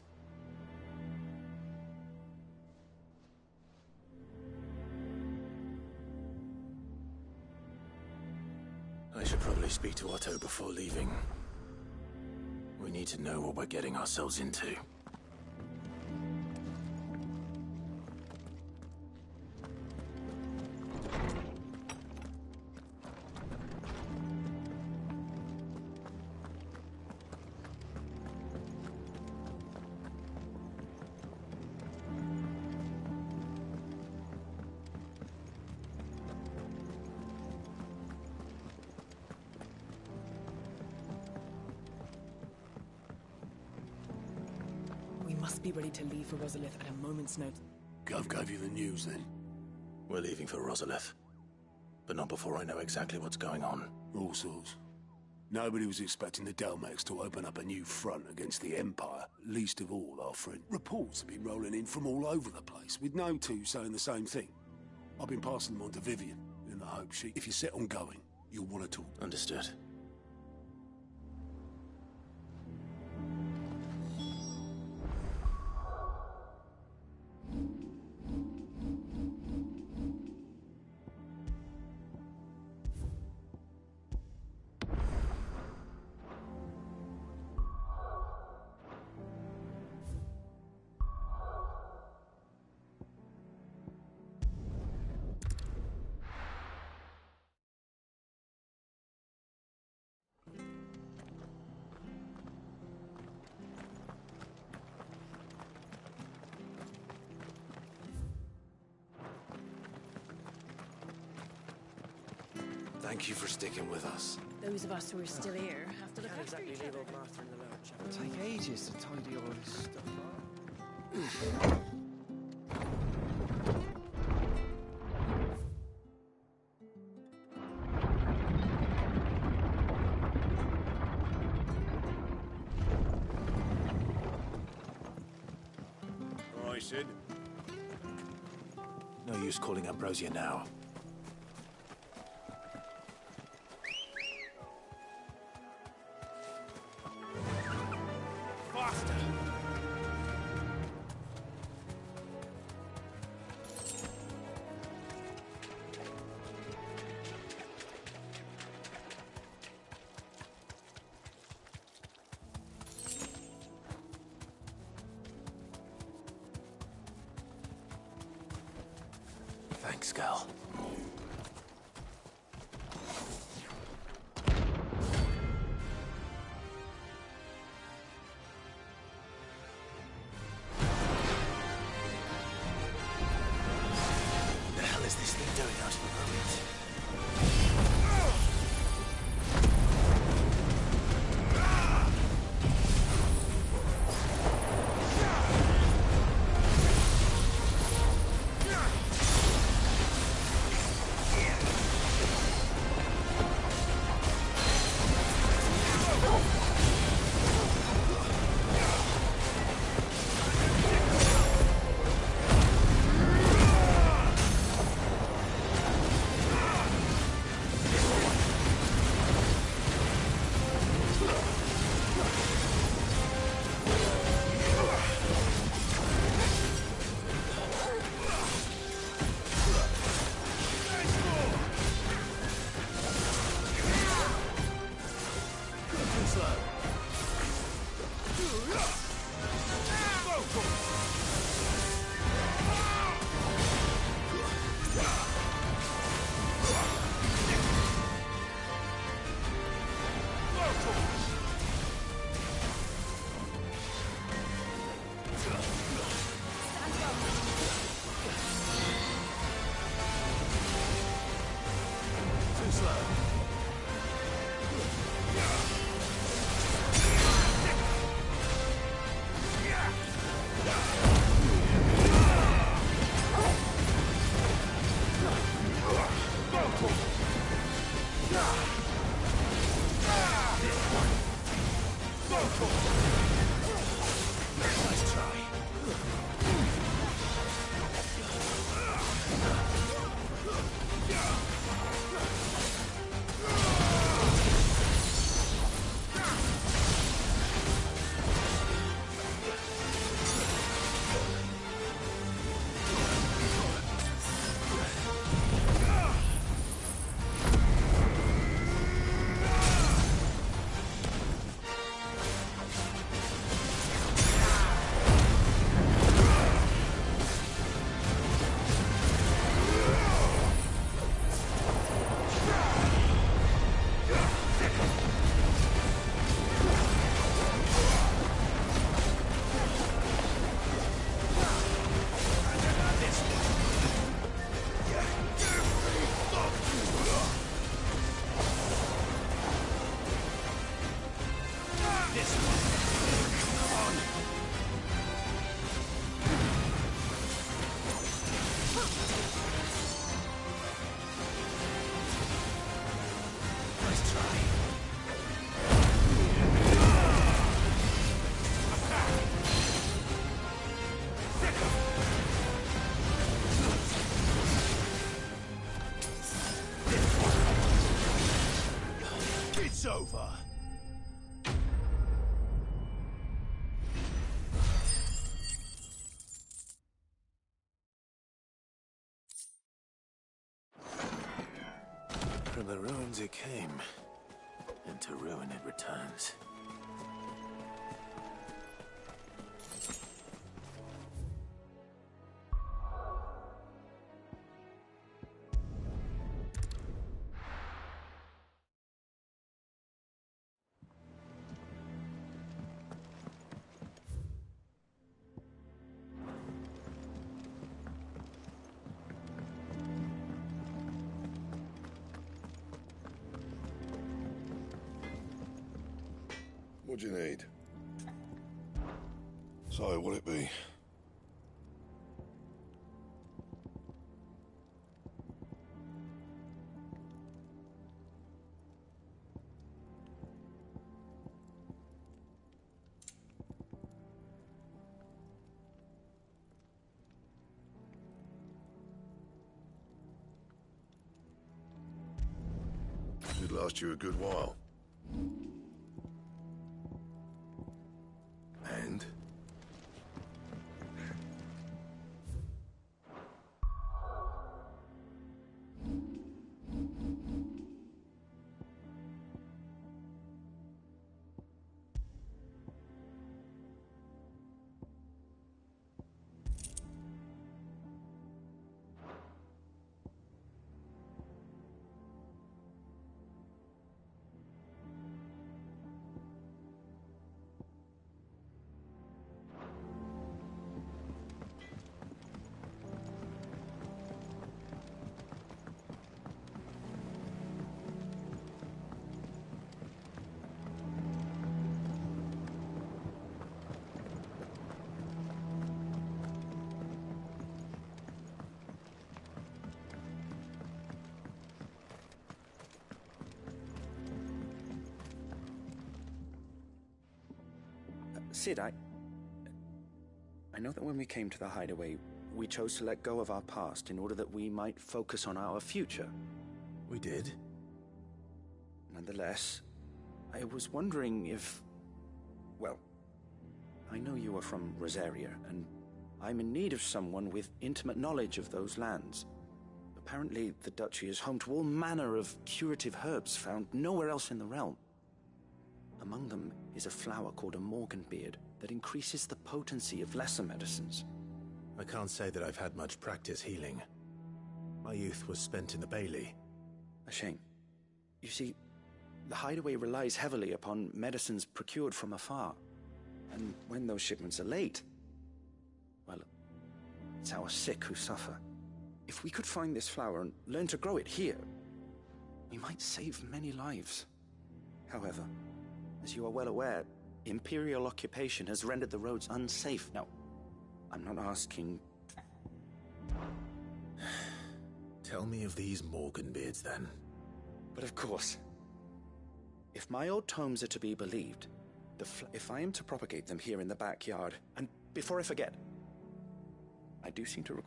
C: I should probably speak to Otto before leaving. We need to know what we're getting ourselves into.
U: Must be ready to leave for Rosalith at a moment's notice.
Q: Gov gave you the news then?
C: We're leaving for Rosalith, but not before I know exactly what's going on.
Q: All sorts. Nobody was expecting the Delmex to open up a new front against the Empire, least of all our friend. Reports have been rolling in from all over the place, with no two saying the same thing. I've been passing them on to Vivian, in the hope if you're set on going, you'll want to talk.
C: Understood.
O: Thank you for sticking with us.
F: Those of us who are still here have to look
M: Can't
F: after
M: exactly
F: each
M: leave
F: other.
M: old Master in the lurch.
O: It'll take ages to tidy all this stuff
B: All right, Sid.
C: No use calling Ambrosia now.
B: Faster!
C: Thanks, girl.
I: over.
C: From the ruins it came, and to ruin it returns.
K: What do you need? So, what'll it be? Should last you a good while. And?
D: Sid, I know that when we came to the hideaway, we chose to let go of our past in order that we might focus on our future.
C: We did?
D: Nonetheless, I was wondering if... Well, I know you are from Rosaria, and I'm in need of someone with intimate knowledge of those lands. Apparently, the duchy is home to all manner of curative herbs found nowhere else in the realm. Among them is a flower called a morganbeard that increases the potency of lesser medicines.
C: I can't say that I've had much practice healing. My youth was spent in the Bailey.
D: A shame. You see, the hideaway relies heavily upon medicines procured from afar. And when those shipments are late, well, it's our sick who suffer. If we could find this flower and learn to grow it here, we might save many lives. However, as you are well aware, Imperial occupation has rendered the roads unsafe. Now, I'm not asking...
C: Tell me of these morganbeards, then.
D: But of course. If my old tomes are to be believed, if I am to propagate them here in the backyard, and before I forget, I do seem to...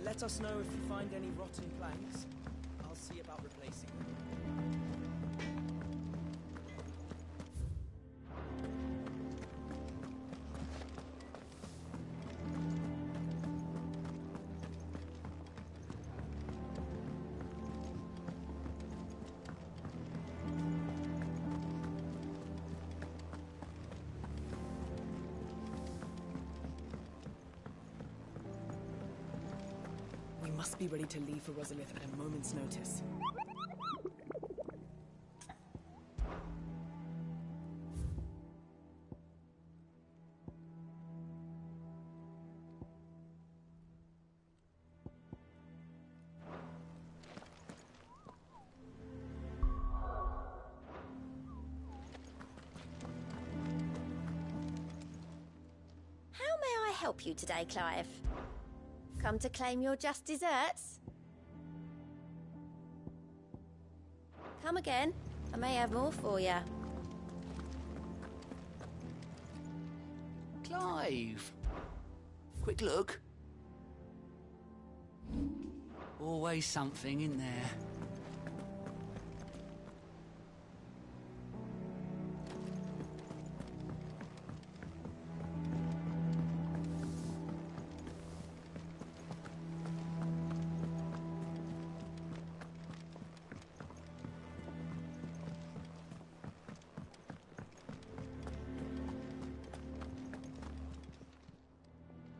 M: Let us know if you find any rotten planks. I'll see about replacing them.
U: must be ready to leave for Rosalith at a moment's notice.
R: How may I help you today, Clive? Come to claim your just desserts? Come again. I may have more for you.
E: Clive! Quick look. Always something in there.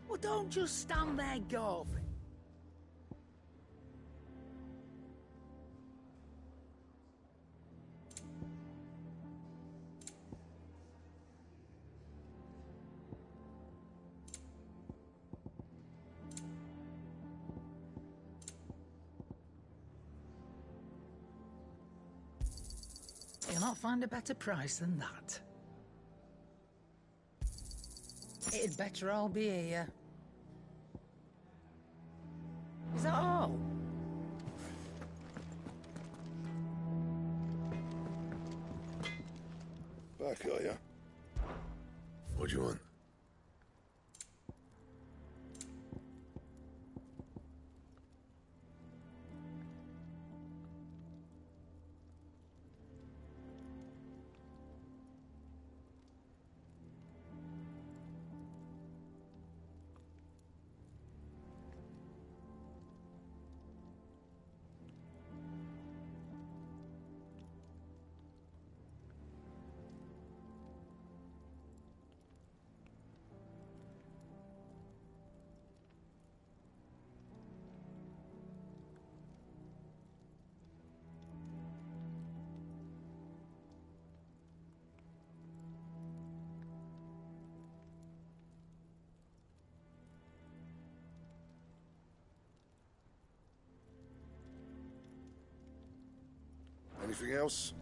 E: Well, don't just stand there gawping. You'll not find a better price than that. It'd better all be here. Is that all?
K: Back, are ya? What do you want? Anything else?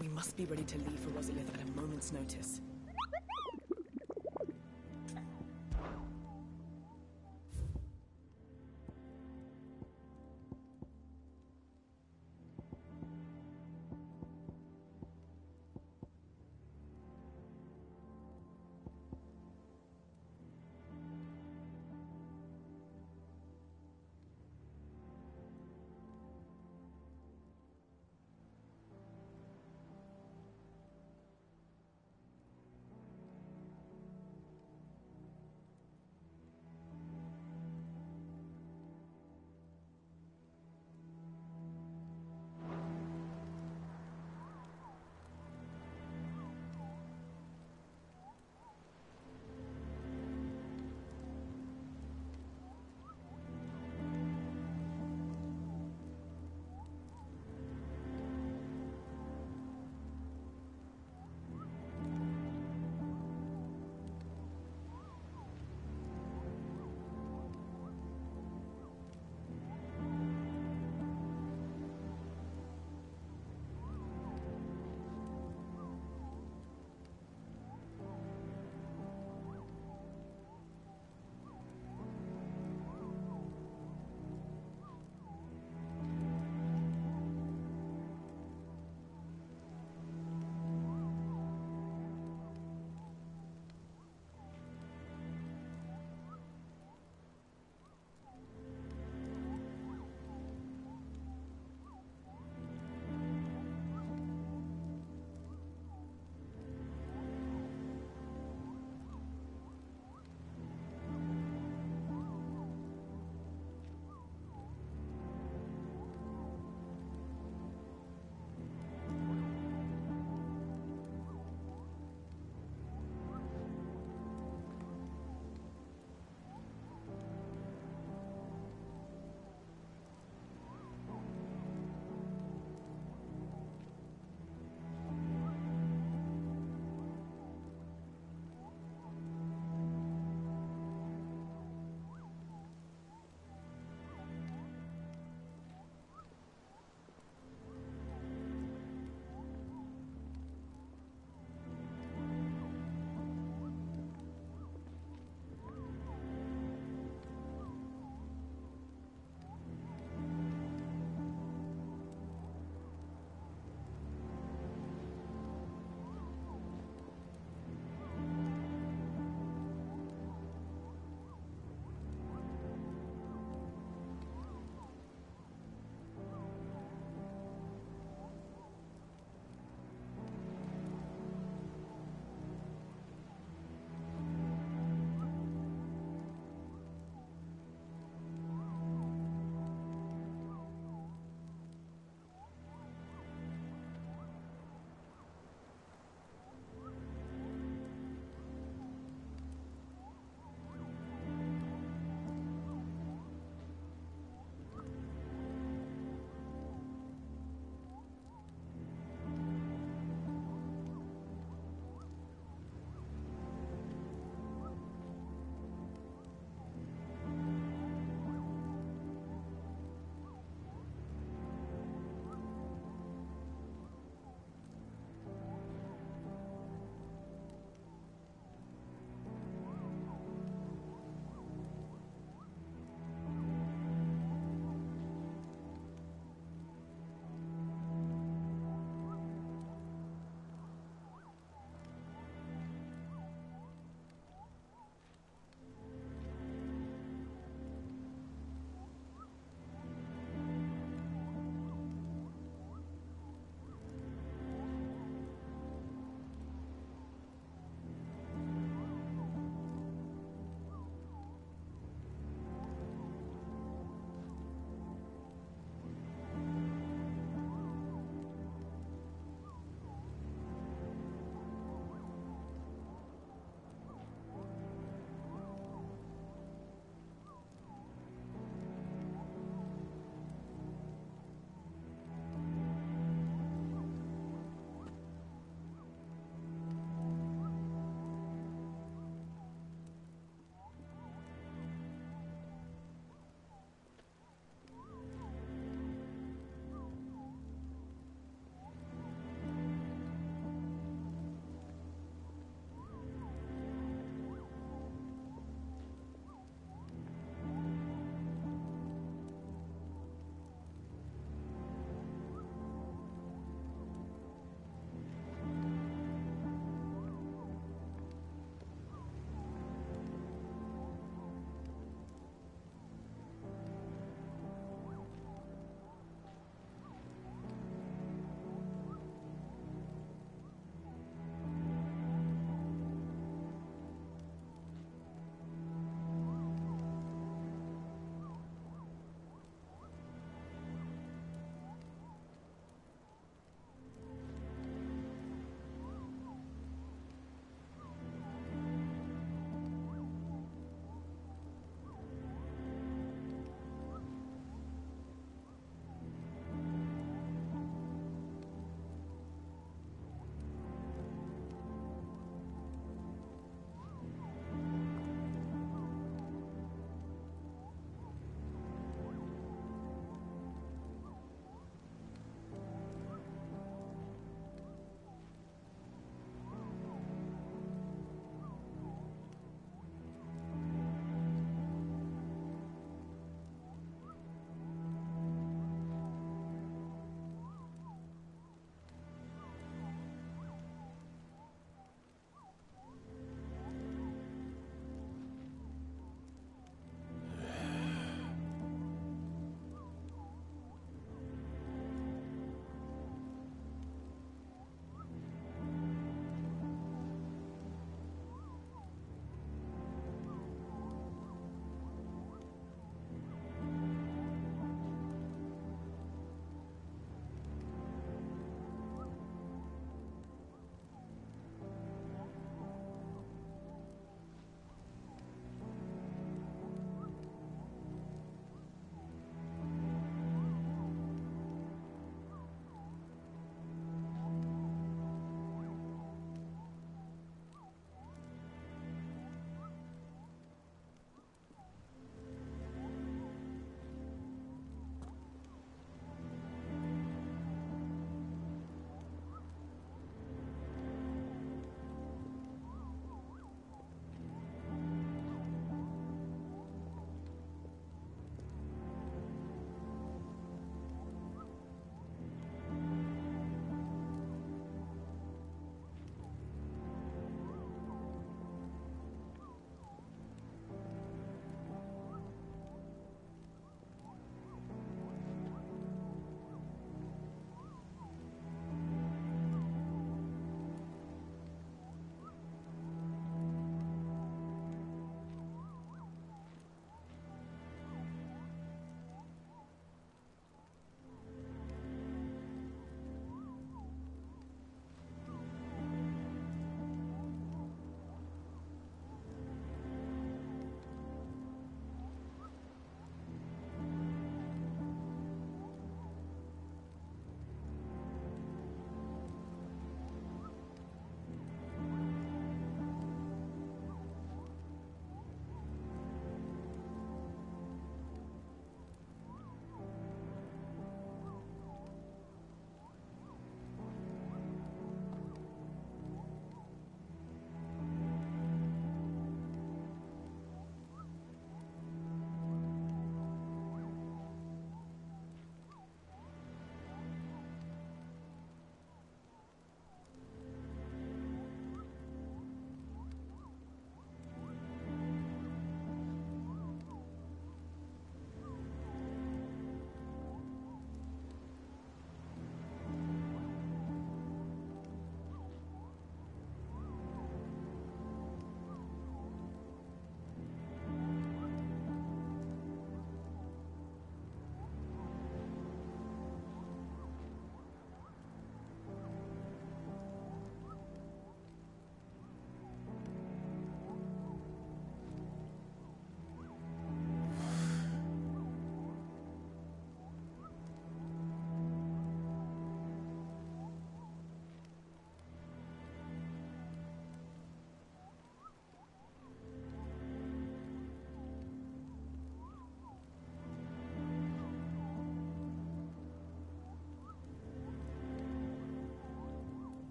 U: We must be ready to leave for Rosalith at a moment's notice.